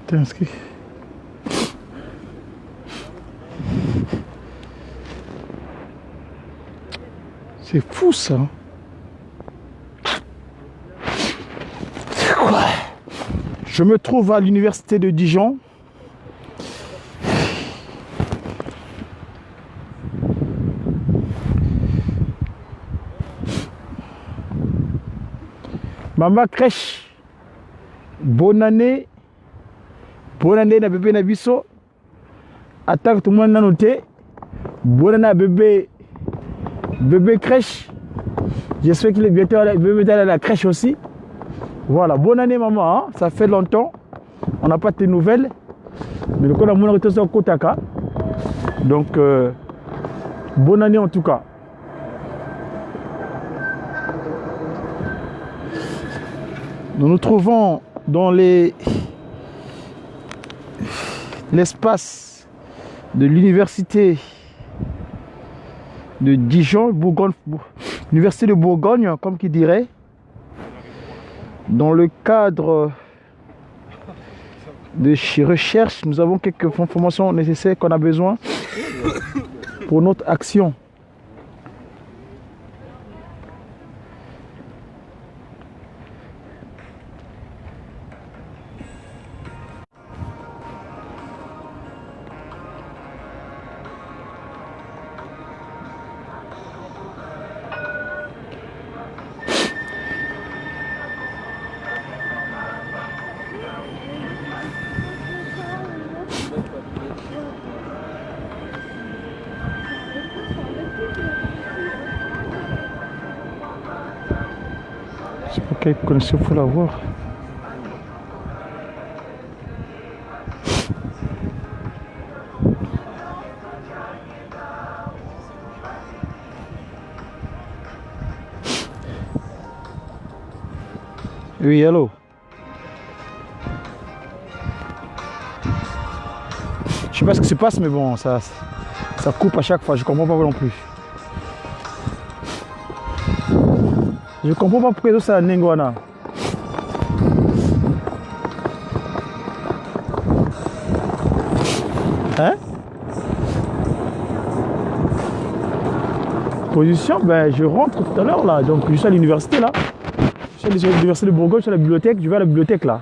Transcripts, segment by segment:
T'es inscrit? C'est fou ça. C'est quoi? Je me trouve à l'université de Dijon. Maman crèche. Bonne année. Bonne année na bébé na biso. Attaque tout le monde n'a noté. Bonne année à bébé. Bébé crèche. J'espère qu'il est bientôt à la crèche aussi. Voilà, bonne année maman. Hein? Ça fait longtemps. On n'a pas de nouvelles. Mais le coup on a retourné sur Kotaka. Donc bonne année en tout cas. Nous nous trouvons dans l'espace de l'université de Dijon, l'université de Bourgogne, comme qui dirait, dans le cadre de recherche. Nous avons quelques informations nécessaires qu'on a besoin pour notre action. Je sais pas quelle connexion il faut l'avoir. Oui, allô. Je sais pas ce qui se passe, mais bon, ça coupe à chaque fois. Je comprends pas non plus. Je comprends pas pourquoi ça Nengwana. Hein? Position, ben je rentre tout à l'heure là. Donc je suis à l'université là. Je suis à l'université de Bourgogne, je suis à la bibliothèque, je vais à la bibliothèque là.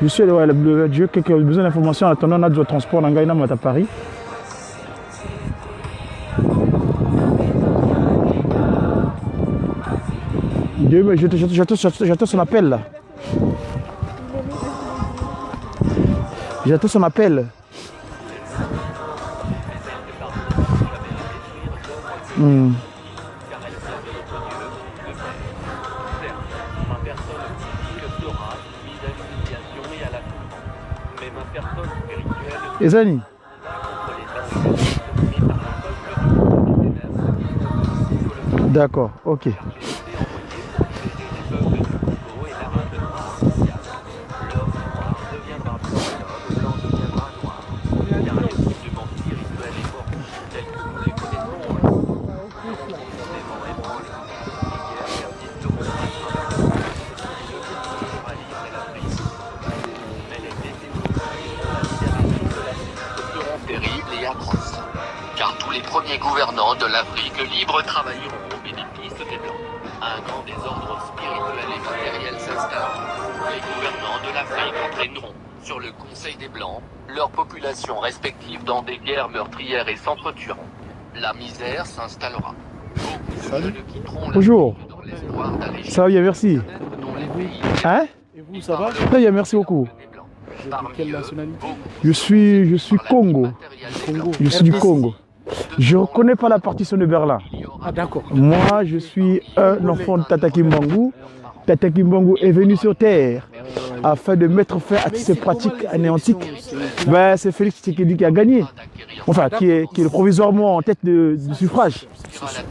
Je suis à la bibliothèque, j'ai quelques besoin d'informations en attendant notre transport dans Gaïna à Paris. J'attends son appel là. J'attends son appel. Ezani. D'accord, ok. Car tous les premiers gouvernants de l'Afrique libre travailleront au bénéfice des Blancs. Un grand désordre spirituel et matériel s'installe. Les gouvernants de l'Afrique ont régneront sur le Conseil des Blancs, leurs populations respectives dans des guerres meurtrières et s'entretueront. La misère s'installera. Beaucoup de jeunes quitteront la Bonjour. ville dans l'espoir d'aller Ça va bien, merci. dans les pays Hein? Et vous, ça va? Très bien, merci beaucoup. des Blancs. Vous êtes de Parmi quelle eux, nationalité? Je suis Congo. Congo. Je suis du RDC. Congo. Je ne reconnais pas la partition de Berlin. Ah d'accord. Moi, je suis un enfant de Tata Kimbangu. Tata Kimbangu est venu sur Terre afin de mettre fin à toutes ces pratiques anéantiques. Ben, c'est Félix Tshisekedi qui a gagné. Enfin, qui est provisoirement en tête du suffrage.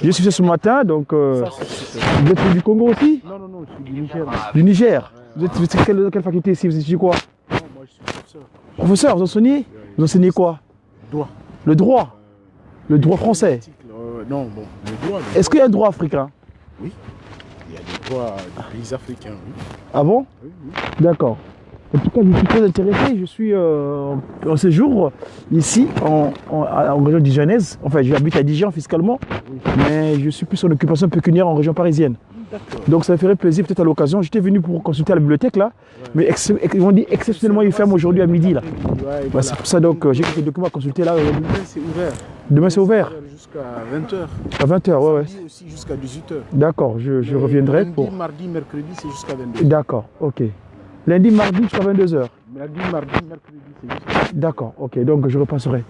Je suis ce matin, donc vous êtes du Congo aussi? Non, non, non, je suis du Niger. Du Niger. Vous êtes quelle faculté ici? Vous étudiez quoi? Non, moi je suis professeur. Professeur, vous enseignez? Vous enseignez quoi? Droit. Le droit? Le droit français? Non, bon, le droit. Est-ce qu'il y a un droit africain? Oui. Il y a des droits des pays africains, oui. Ah bon? Oui, oui. D'accord. En tout cas, je suis très intéressé. Je suis en séjour ici, en région dijonnaise. Enfin, j'habite à Dijon fiscalement, mais je suis plus en occupation pécuniaire en région parisienne. D'accord. Donc, ça me ferait plaisir peut-être à l'occasion. J'étais venu pour consulter à la bibliothèque là, mais ils m'ont dit exceptionnellement, ils ferment aujourd'hui à midi là. Ouais, Ouais, c'est pour ça donc j'ai quelques documents à consulter là. Demain c'est ouvert. Demain, c'est ouvert Jusqu'à 20h. à 20h. Ouais, ouais. Samedi aussi jusqu'à 18h. D'accord, je reviendrai Lundi, pour. mardi, mercredi, c'est jusqu'à 22h. D'accord, ok. Lundi, mardi jusqu'à 22h. Lundi, mardi, mercredi, c'est jusqu'à D'accord, ok, donc je repasserai.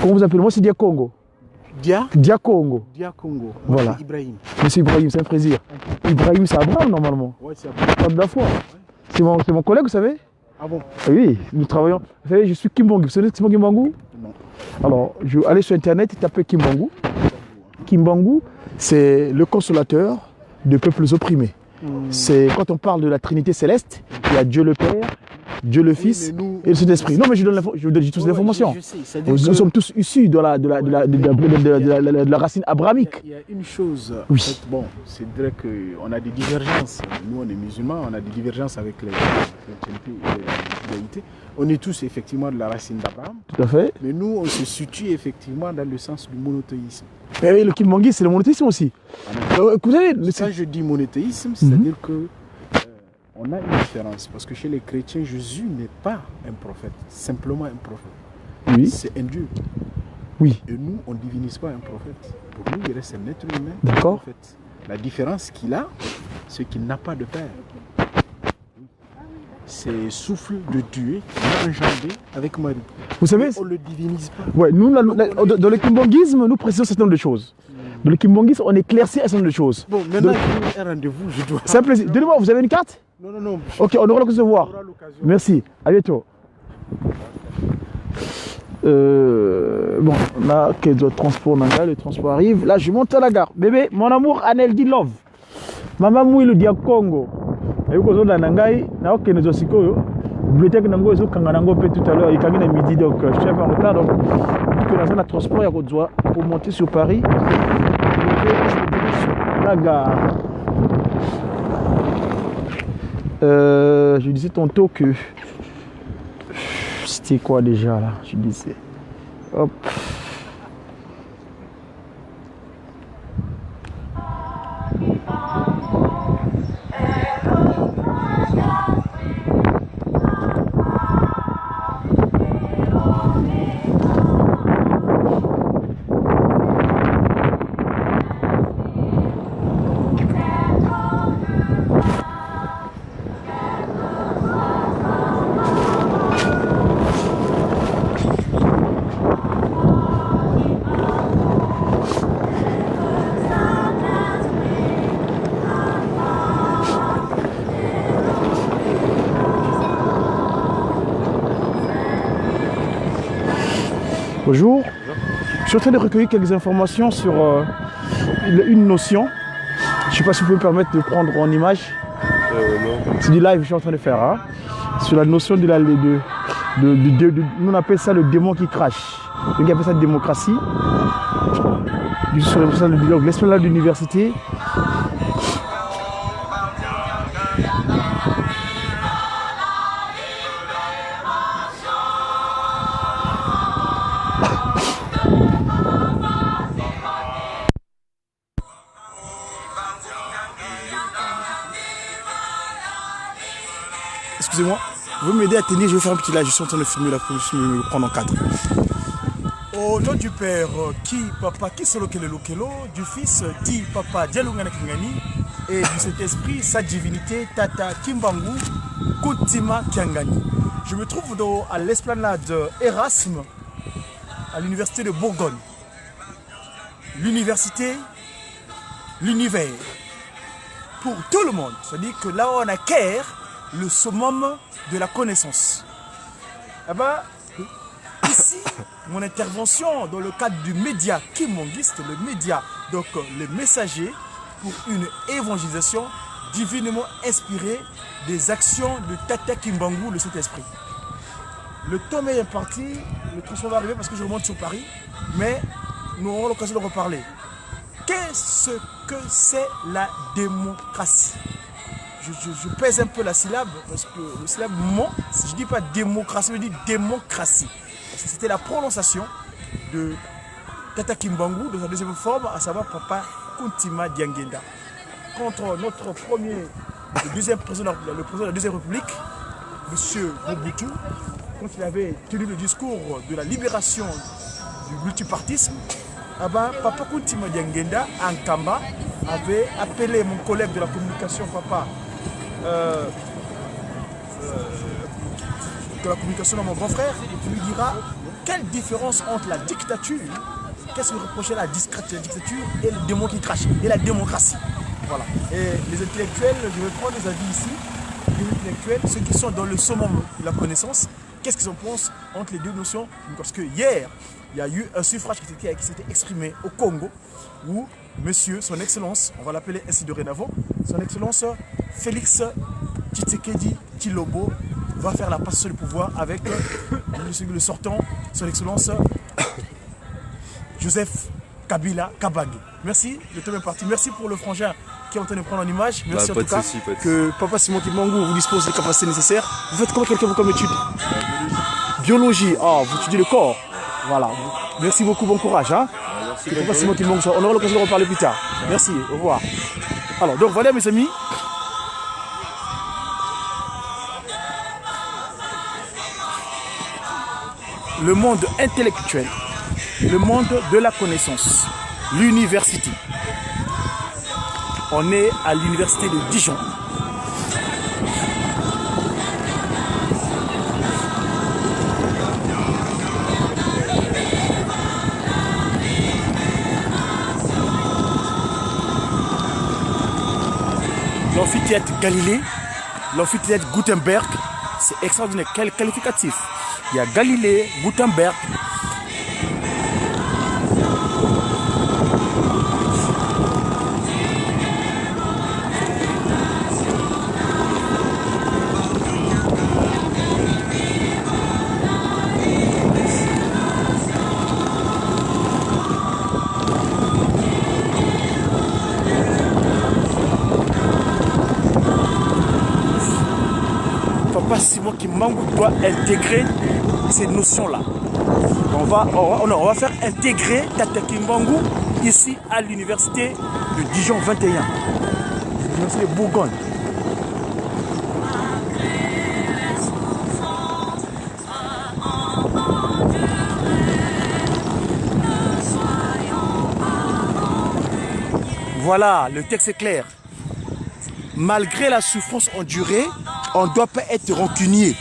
Comment vous appelez? Moi, c'est Dia Congo. Dia Congo. Dia Congo. Voilà. C'est Ibrahim. Monsieur Ibrahim, c'est un plaisir. Ibrahim, c'est Abraham normalement. Ouais, c'est Pas de la foi. C'est mon collègue, vous savez? Ah bon? Oui, nous travaillons. Vous savez, je suis Kimbangu. Vous savez Kimbangu? Non. Alors, je vais aller sur internet et taper Kimbangu. Kimbangu, c'est le consolateur des peuples opprimés. C'est quand on parle de la Trinité céleste, il y a Dieu le Père, Dieu le Fils mais nous- et le Saint-Esprit. Non, mais je vous donne tous l'information. Je sais, c'est-à-dire Nous que sommes tous issus de la racine abrahamique. il y a une chose, Oui. en fait, bon, c'est vrai qu'on a des divergences. Nous, on est musulmans, on a des divergences avec les judaïtés. On est tous effectivement de la racine d'Abraham, Tout à fait. mais nous, on se situe effectivement dans le sens du monothéisme. Mais oui, le Kimbangu, c'est le monothéisme aussi. Vous savez, Quand je dis monothéisme, c'est-à-dire que on a une différence. Parce que chez les chrétiens, Jésus n'est pas un prophète, simplement un prophète. oui, C'est un Dieu. oui, Et nous, on ne divinise pas un prophète. Pour nous, il reste un être humain. D'accord. Un prophète. La différence qu'il a, c'est qu'il n'a pas de père. C'est le souffle de Dieu qui l'a engendré avec Marie. vous savez, On ne le divinise pas. ouais, nous, dans le Kimbanguisme, nous précisons un certain nombre de choses. Dans le Kimbanguisme, on éclaircit un certain nombre de choses. Bon, maintenant, Donc- j'ai un rendez-vous, je dois. C'est un plaisir. Donnez-moi, vous avez une carte? Non, non, non. Ok, on aura l'occasion de se On voir. aura l'occasion. Merci, à bientôt. Bon, là, le transport nanga, le transport arrive. Là, je monte à la gare. Bébé, mon amour, Anel dit love. Maman mouille le dia Congo. Et vous avez nangai, na ok, nous aussi quoi. Bibliothèque nango, ils ont kanganango peut tout à l'heure. Il y a midi, donc je suis un peu en retard. Donc, vu que dans un transport, il y a besoin pour monter sur Paris. La gare. Je disais tantôt que c'était quoi déjà là? Je disais hop. Bonjour. Je suis en train de recueillir quelques informations sur une notion. Je ne sais pas si vous pouvez me permettre de prendre en image. C'est du live que je suis en train de faire. Hein, sur la notion de nous on appelle ça le démon qui crache. Donc, on appelle ça démocratie. Je suis sur l'esplanade de l'université. Excusez-moi. Vous m'aider à tenir, je vais faire un petit live, je suis en train de filmer la police, je vais me prendre en cadre. Au nom du père, qui papa, qui solo kele lokelo, du fils, dit papa, Dialungana Kingani, et du Saint-Esprit, sa divinité, Tata Kimbangu, Kutima Kiangani. Je me trouve à l'esplanade Erasme, à l'université de Bourgogne. L'université, l'univers, pour tout le monde. C'est-à-dire que là, on acquiert le summum de la connaissance. Eh ben, ici, mon intervention dans le cadre du média Kimonguiste, le média, donc le messager, pour une évangélisation divinement inspirée des actions de Tata Kimbangu, le Saint-Esprit. Le temps est imparti, le transport va arriver parce que je remonte sur Paris, mais nous aurons l'occasion de reparler. Qu'est-ce que c'est la démocratie? Je pèse un peu la syllabe, parce que le syllabe mon, si je ne dis pas démocratie, je dis démocratie. C'était la prononciation de Tata Kimbangu, de sa deuxième forme, à savoir Papa Kuntima Diangenda. Contre notre premier, le deuxième président, le président de la Deuxième République, M. Mobutu, quand il avait tenu le discours de la libération du multipartisme, Papa Kuntima Diangenda, en Kamba, avait appelé mon collègue de la communication, Papa, de la communication à mon grand frère, et tu lui diras quelle différence entre la dictature, qu'est-ce que reprochait la dictature et le démon qui crache, et la démocratie. Voilà. Et les intellectuels, je vais prendre des avis ici, les intellectuels, ceux qui sont dans le summum de la connaissance, qu'est-ce qu'ils en pensent entre les deux notions? Parce que hier, il y a eu un suffrage qui s'était exprimé au Congo, où monsieur, son excellence, on va l'appeler ainsi dorénavant, son excellence Félix Tshisekedi Tshilombo va faire la passation du pouvoir avec le sortant, son excellence Joseph Kabila Kabange. Merci, le temps est parti. Merci pour le frangin qui est en train de prendre en image. Merci en tout cas que Papa Simon Kimbangu vous dispose des capacités nécessaires. Vous faites comment quelqu'un comme étude? Biologie. Ah, vous étudiez le corps. Voilà. Merci beaucoup, bon courage. Hein? Que Papa Simon Kimbangu soit. On aura l'occasion de reparler plus tard. Merci, au revoir. Alors, donc voilà mes amis. Le monde intellectuel, le monde de la connaissance, l'université. On est à l'université de Dijon. L'amphithéâtre Galilée, l'amphithéâtre Gutenberg, c'est extraordinaire. Quel qualificatif! Il y a Galilée, Gutenberg. Papa Simon Kimbangu doit intégrer ces notions-là. On va faire intégrer Tata Kimbangu ici à l'université de Dijon 21, l'université de Bourgogne. Voilà, le texte est clair. Malgré la souffrance endurée, on ne doit pas être rancunier.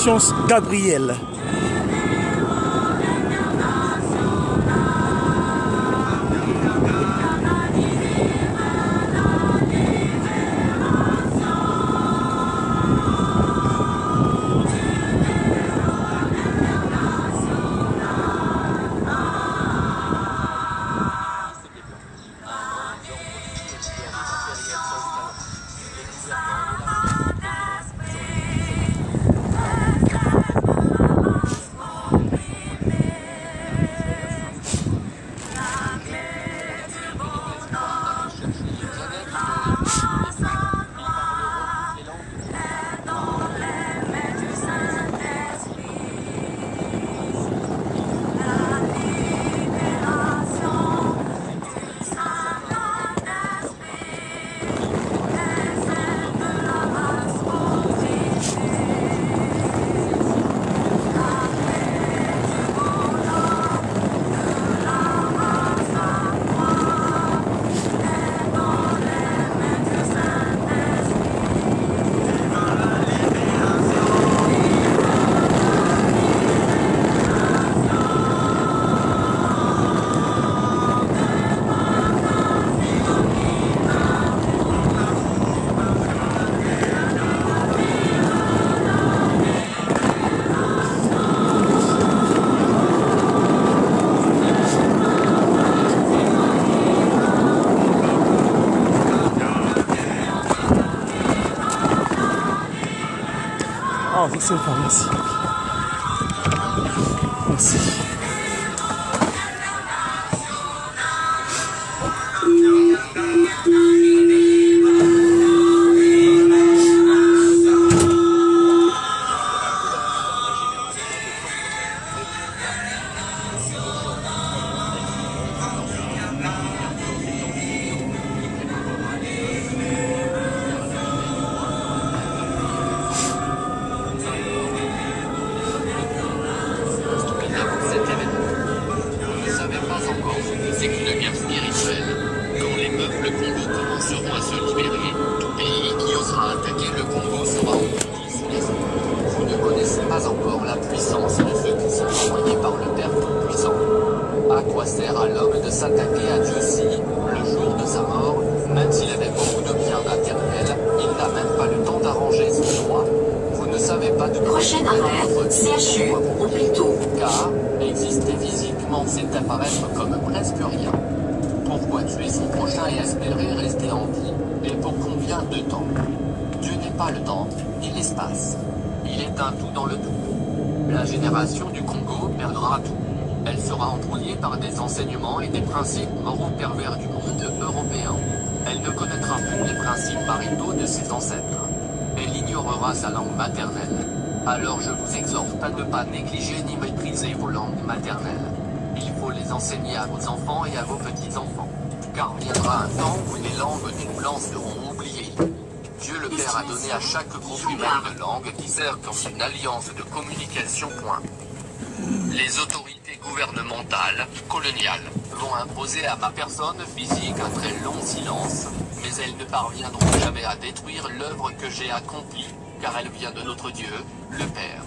Conscience Gabriel. Ah, ça c'est le fun, merci. Merci. C'est qu'une guerre spirituelle. Quand les peuples Congo commenceront à se libérer, tout pays qui osera attaquer le Congo sera envoyé. Vous ne connaissez pas encore la puissance de ceux qui sont envoyés par le Père Tout-Puissant. À quoi sert à l'homme de s'attaquer à Dieu si, le jour de sa mort, même s'il avait beaucoup de biens matériels, il n'a même pas le temps d'arranger son droit? Vous ne savez pas de quoi Prochain arrêt, CHU, Hôpitaux. Car exister physiquement, c'est apparaître comme presque rien. Pourquoi tuer son prochain et espérer rester en vie? Et pour combien de temps? Dieu n'est pas le temps, ni l'espace. Il est un tout dans le tout. La génération du Congo perdra tout. Elle sera embrouillée par des enseignements et des principes moraux pervers du monde européen. Elle ne connaîtra plus les principes maritaux de ses ancêtres. Elle ignorera sa langue maternelle. Alors je vous exhorte à ne pas négliger ni mépriser vos langues maternelles. Il faut les enseigner à vos enfants et à vos petits-enfants. Car viendra un temps où les langues des blancs seront oubliées. Dieu le Père a donné à chaque groupe humain de langue qui sert comme une alliance de communication. Les autorités gouvernementales, coloniales, vont imposer à ma personne physique un très long silence, mais elles ne parviendront jamais à détruire l'œuvre que j'ai accomplie, car elle vient de notre Dieu, le Père.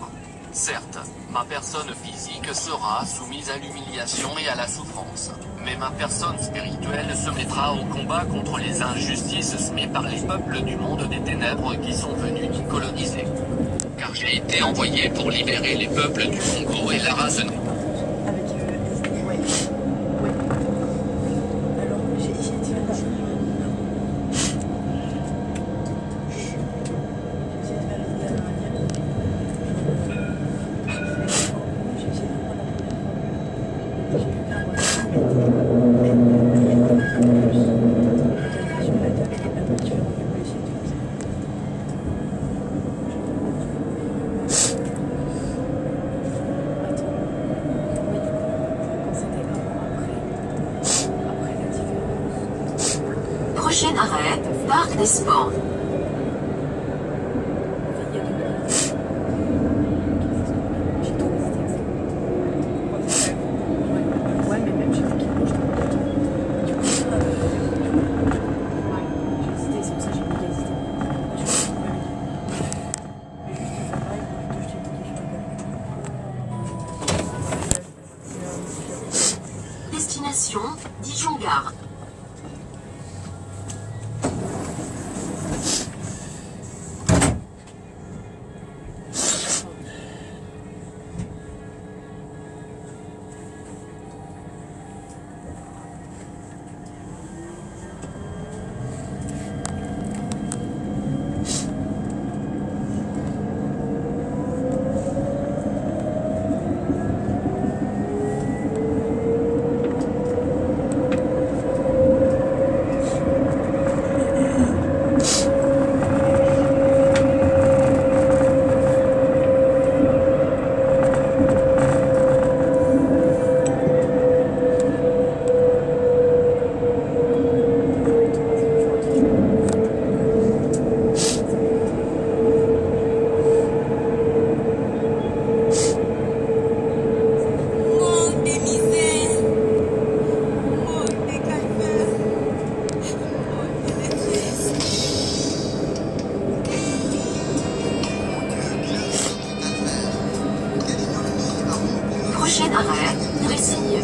Certes, ma personne physique sera soumise à l'humiliation et à la souffrance, mais ma personne spirituelle se mettra au combat contre les injustices semées par les peuples du monde des ténèbres qui sont venus y coloniser. Car j'ai été envoyé pour libérer les peuples du Congo et la race. Prochain arrêt, Parc des Sports. Destination, Dijon-Gare. Prochain arrêt, Dressignes.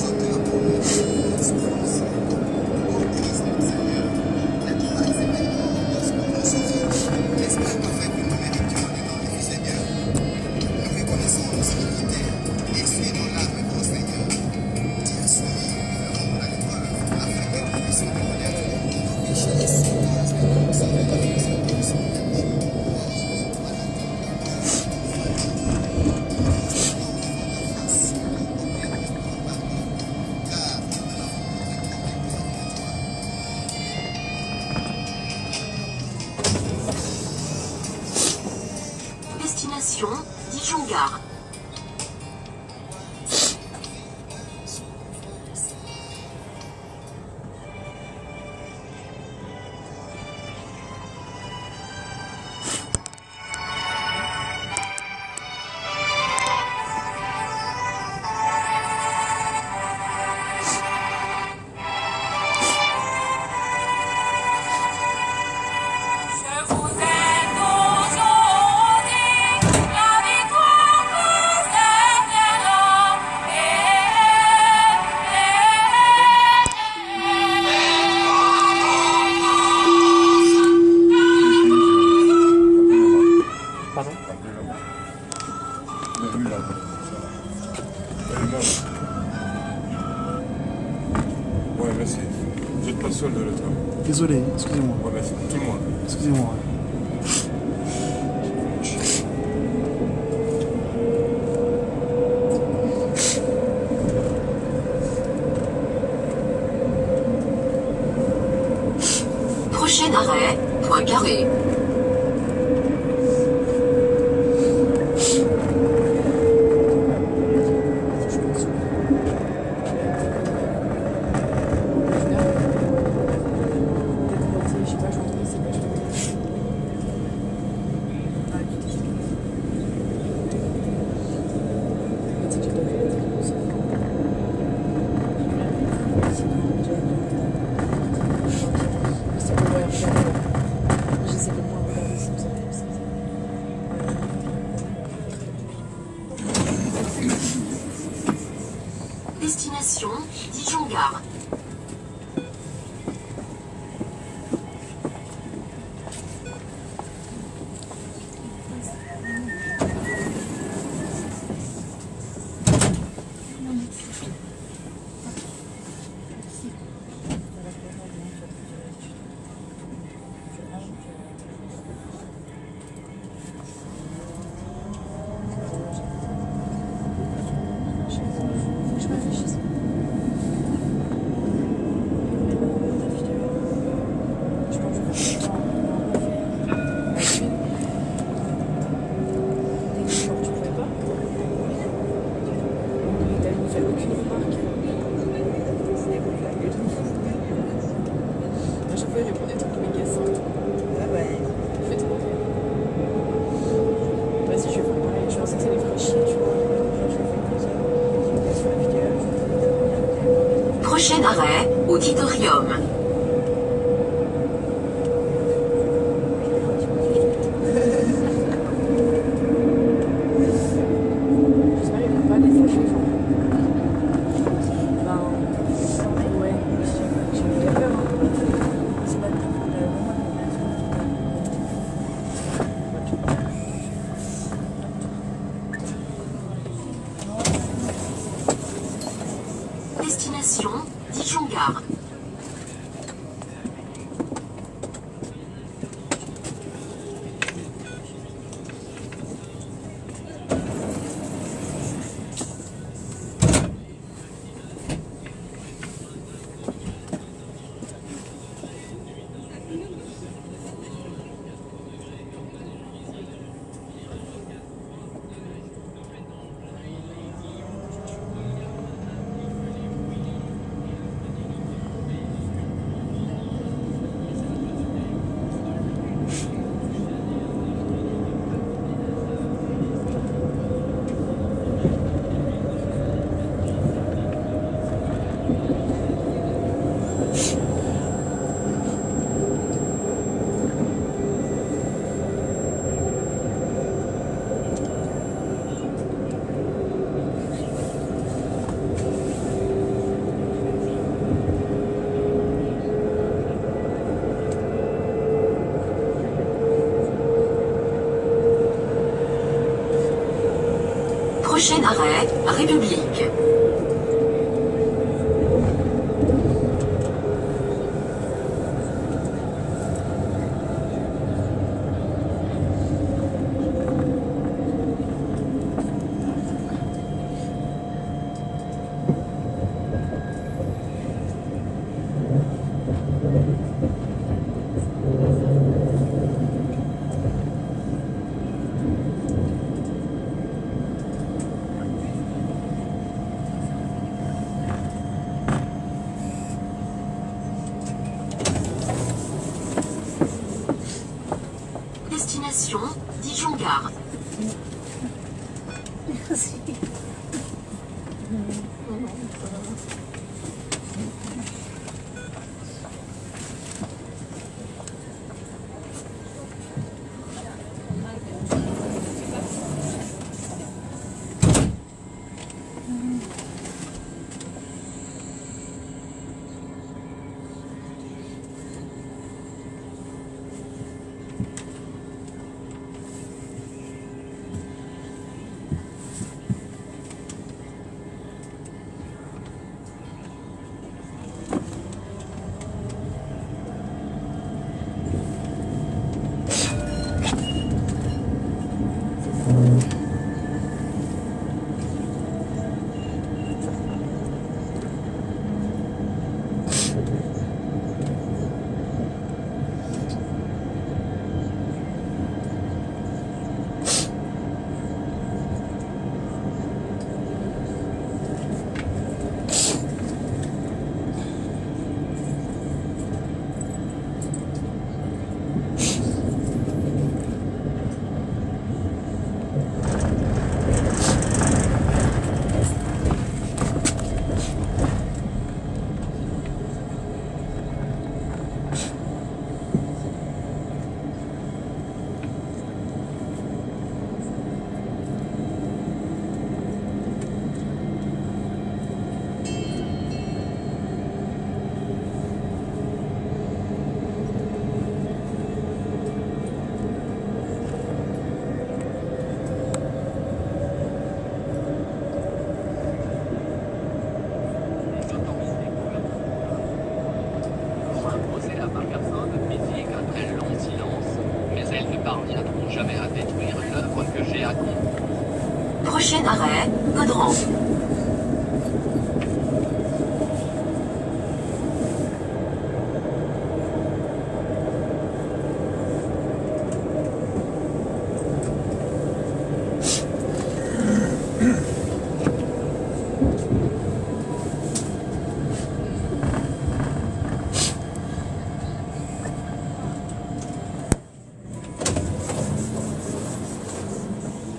Destination, Dijon-Gare. Je vous aide aujourd'hui, la victoire vous servira. Ouais, merci. Vous n'êtes pas seul de l'autre. Désolé, excusez-moi. Ouais, merci. Tout le monde. Excusez-moi. Prochain arrêt, Poincaré. Destination, Dijon-Gare. Prochain arrêt, Auditorium. Ouais, Dijon-Gare. Prochain arrêt, République. Destination Dijon-Gare. Prochain arrêt, Godran.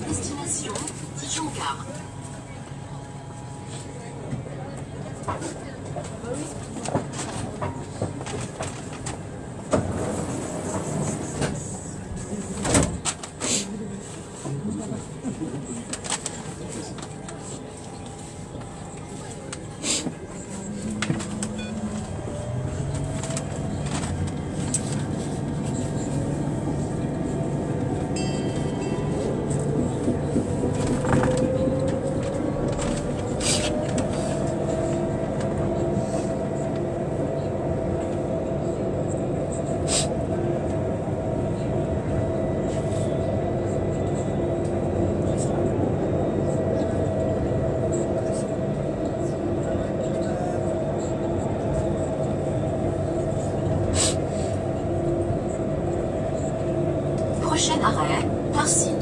Destination Dijon-Gare. Prochain arrêt, Tarsid.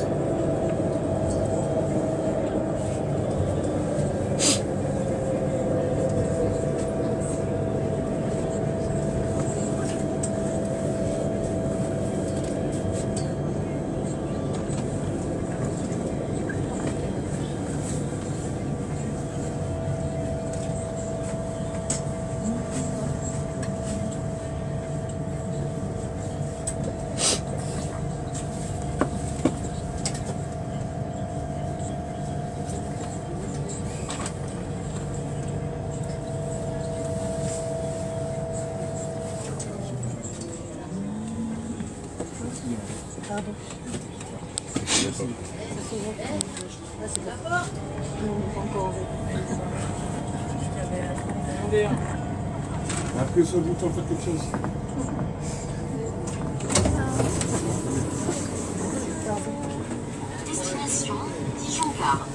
Appuyez sur le bouton, faites quelque chose. Destination, Dijon-Gare.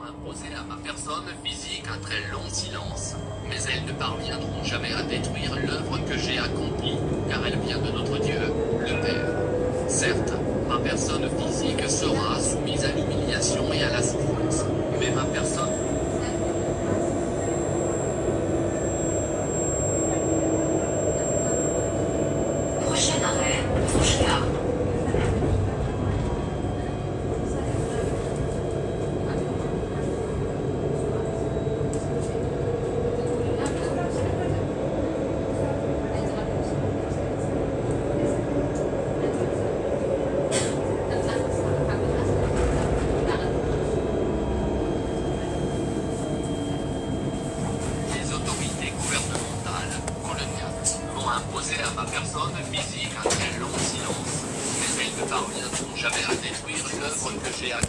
Imposer à ma personne physique un très long silence, mais elles ne parviendront jamais à détruire l'œuvre que j'ai accomplie, car elle vient de notre Dieu, le Père. Certes, ma personne physique sera soumise à l'humiliation et à la souffrance, mais ma personne... Prochain arrêt, Fouchegard. Les autorités gouvernementales, coloniales, vont imposer à ma personne physique un très long silence, mais elles ne parviendront jamais à détruire l'œuvre que j'ai accomplie.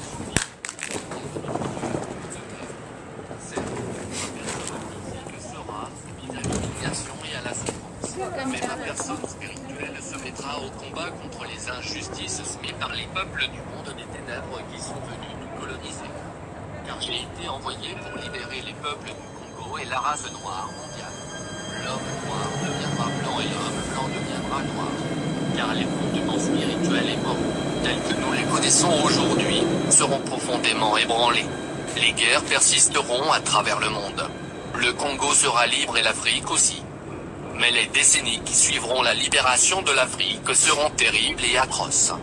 Certes, ma personne physique sera soumise à l'humiliation et à la souffrance, mais ma personne spirituelle se mettra au combat contre les injustices semées par les peuples du monde des ténèbres qui sont venus nous coloniser. Car j'ai été envoyé pour libérer les peuples du Congo et la race noire mondiale. L'homme noir deviendra blanc et l'homme blanc deviendra noir. Car les fondements spirituels et moraux, tels que nous les connaissons aujourd'hui, seront profondément ébranlés. Les guerres persisteront à travers le monde. Le Congo sera libre et l'Afrique aussi. Mais les décennies qui suivront la libération de l'Afrique seront terribles et atroces.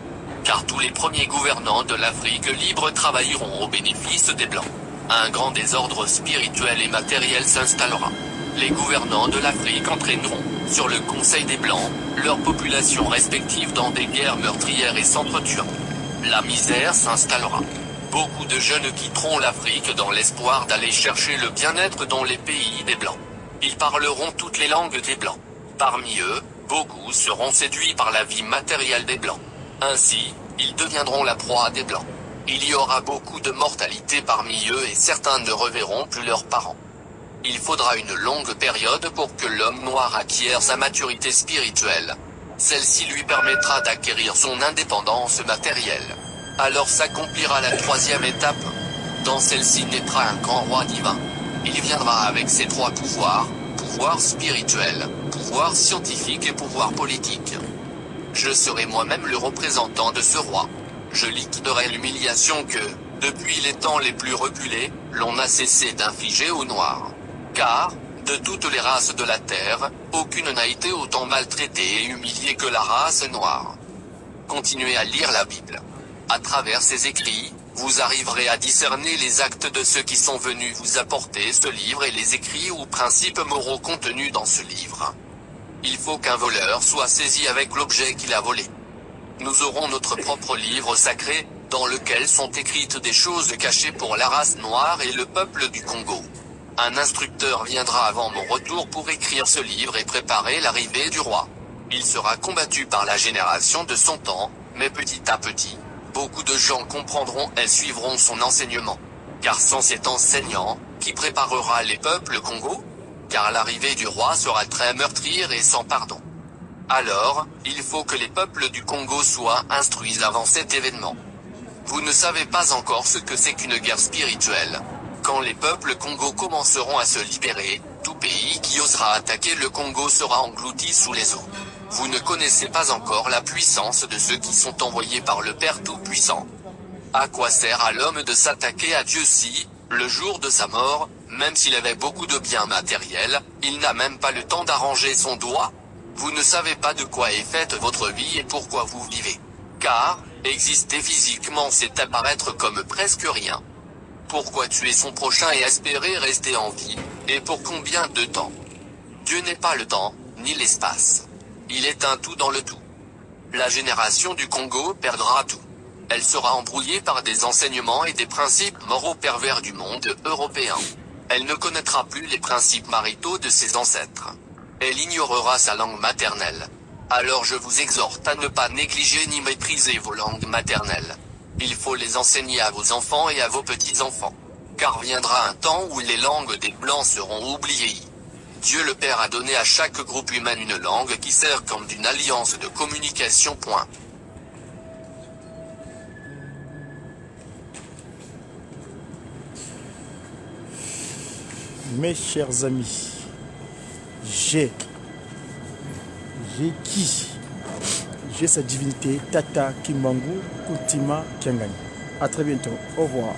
Car tous les premiers gouvernants de l'Afrique libre travailleront au bénéfice des Blancs. Un grand désordre spirituel et matériel s'installera. Les gouvernants de l'Afrique entraîneront, sur le Conseil des Blancs, leurs populations respectives dans des guerres meurtrières et s'entretuant. La misère s'installera. Beaucoup de jeunes quitteront l'Afrique dans l'espoir d'aller chercher le bien-être dans les pays des Blancs. Ils parleront toutes les langues des Blancs. Parmi eux, beaucoup seront séduits par la vie matérielle des Blancs. Ainsi, ils deviendront la proie des Blancs. Il y aura beaucoup de mortalité parmi eux et certains ne reverront plus leurs parents. Il faudra une longue période pour que l'homme noir acquiert sa maturité spirituelle. Celle-ci lui permettra d'acquérir son indépendance matérielle. Alors s'accomplira la troisième étape. Dans celle-ci naîtra un grand roi divin. Il viendra avec ses trois pouvoirs, pouvoir spirituel, pouvoir scientifique et pouvoir politique. Je serai moi-même le représentant de ce roi. Je liquiderai l'humiliation que, depuis les temps les plus reculés, l'on a cessé d'infliger aux Noirs. Car, De toutes les races de la Terre, aucune n'a été autant maltraitée et humiliée que la race noire. Continuez à lire la Bible. À travers ces écrits, vous arriverez à discerner les actes de ceux qui sont venus vous apporter ce livre et les écrits ou principes moraux contenus dans ce livre. Il faut qu'un voleur soit saisi avec l'objet qu'il a volé. Nous aurons notre propre livre sacré, dans lequel sont écrites des choses cachées pour la race noire et le peuple du Congo. Un instructeur viendra avant mon retour pour écrire ce livre et préparer l'arrivée du roi. Il sera combattu par la génération de son temps, mais petit à petit, beaucoup de gens comprendront et suivront son enseignement. Car sans cet enseignant, qui préparera les peuples Congo? Car l'arrivée du roi sera très meurtrière et sans pardon. Alors, il faut que les peuples du Congo soient instruits avant cet événement. Vous ne savez pas encore ce que c'est qu'une guerre spirituelle. Quand les peuples Congo commenceront à se libérer, tout pays qui osera attaquer le Congo sera englouti sous les eaux. Vous ne connaissez pas encore la puissance de ceux qui sont envoyés par le Père Tout-Puissant. À quoi sert à l'homme de s'attaquer à Dieu si, le jour de sa mort, même s'il avait beaucoup de biens matériels, il n'a même pas le temps d'arranger son doigt? Vous ne savez pas de quoi est faite votre vie et pourquoi vous vivez. Car, exister physiquement c'est apparaître comme presque rien. Pourquoi tuer son prochain et espérer rester en vie, et pour combien de temps? Dieu n'est pas le temps, ni l'espace. Il est un tout dans le tout. La génération du Congo perdra tout. Elle sera embrouillée par des enseignements et des principes moraux pervers du monde européen. Elle ne connaîtra plus les principes maritaux de ses ancêtres. Elle ignorera sa langue maternelle. Alors je vous exhorte à ne pas négliger ni mépriser vos langues maternelles. Il faut les enseigner à vos enfants et à vos petits-enfants. Car viendra un temps où les langues des Blancs seront oubliées. Dieu le Père a donné à chaque groupe humain une langue qui sert comme d'une alliance de communication. Mes chers amis, j'ai sa divinité Tata Kimbangu Kutima Kiangani. À très bientôt. Au revoir.